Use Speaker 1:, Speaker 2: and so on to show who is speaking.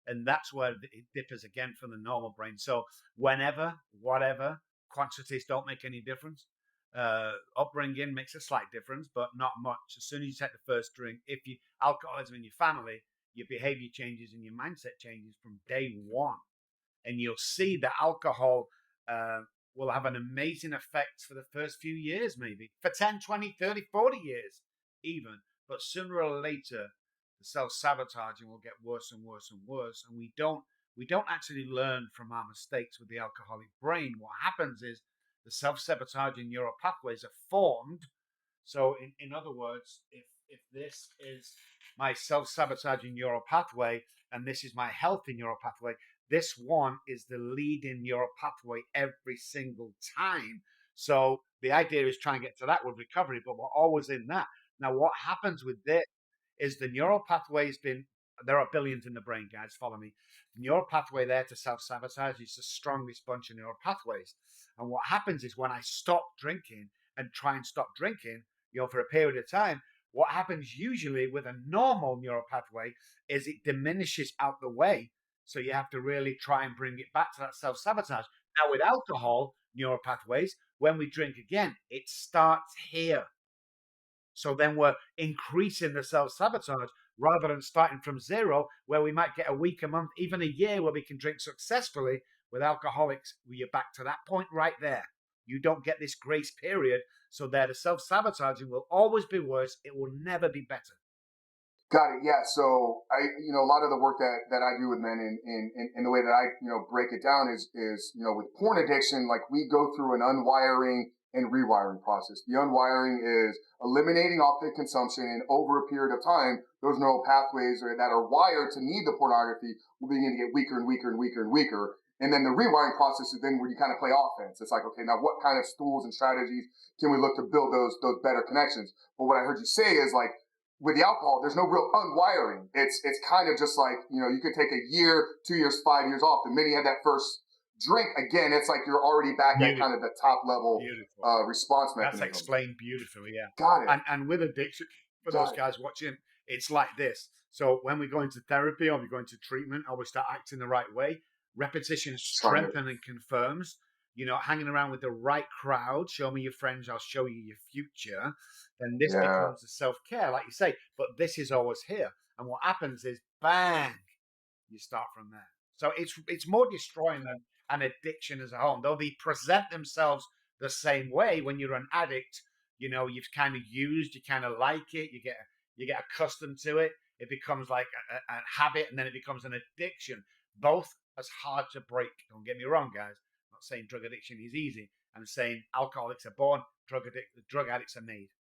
Speaker 1: And that's where it differs again from the normal brain. So whenever, whatever, quantities don't make any difference. Upbringing makes a slight difference, but not much. As soon as you take the first drink, if you alcoholism in your family, your behavior changes and your mindset changes from day one. And you'll see that alcohol uh, will have an amazing effect for the first few years, maybe for 10, 20, 30, 40 years, even. But sooner or later, the self-sabotaging will get worse and worse and worse. And we don't actually learn from our mistakes with the alcoholic brain. What happens is the self-sabotaging neural pathways are formed. So in other words, if this is my self-sabotaging neural pathway and this is my healthy neural pathway, this one is the leading neural pathway every single time. So the idea is try and get to that with recovery, but we're always in that. Now, what happens with this is the neural pathway's been, there are billions in the brain, guys, follow me. The neural pathway there to self-sabotage is the strongest bunch of neural pathways. And what happens is when I stop drinking and try and stop drinking, for a period of time, what happens usually with a normal neural pathway is it diminishes out the way. So you have to really try and bring it back to that self-sabotage. Now with alcohol neural pathways, when we drink again, it starts here. So then we're increasing the self-sabotage rather than starting from zero, where we might get a week, a month, even a year where we can drink successfully. With alcoholics, you're back to that point right there. You don't get this grace period. So there, the self-sabotaging will always be worse. It will never be better.
Speaker 2: Got it. Yeah. So a lot of the work that I do with men and the way that I, break it down is, with porn addiction, like we go through an unwiring and rewiring process. The unwiring is eliminating off the consumption, and over a period of time, those neural pathways that are wired to need the pornography will begin to get weaker and weaker and weaker and weaker. And then the rewiring process is then where you kind of play offense. It's like, okay, now what kind of tools and strategies can we look to build those better connections? But what I heard you say is like, with the alcohol, there's no real unwiring. It's kind of just like, you could take a year, 2 years, 5 years off. The minute you have that first drink, again, it's like you're already back at kind of
Speaker 1: Beautiful.
Speaker 2: the top level
Speaker 1: Beautiful.
Speaker 2: response
Speaker 1: That's
Speaker 2: mechanism.
Speaker 1: explained beautifully, yeah.
Speaker 2: Got it.
Speaker 1: And with addiction, for those
Speaker 2: Got it.
Speaker 1: guys watching, it's like this. So when we go into therapy or we go into treatment or we start acting the right way, repetition
Speaker 2: Trying to.
Speaker 1: strengthens and confirms. Hanging around with the right crowd, show me your friends, I'll show you your future. Then this
Speaker 2: Yeah.
Speaker 1: becomes the self-care, like you say, but this is always here. And what happens is bang, you start from there. So it's more destroying than an addiction as a whole. Though they present themselves the same way when you're an addict, you've kind of used, you kind of like it, you get accustomed to it. It becomes like a habit, and then it becomes an addiction. Both as hard to break. Don't get me wrong, guys. I'm not saying drug addiction is easy. I'm saying alcoholics are born, drug addicts are made.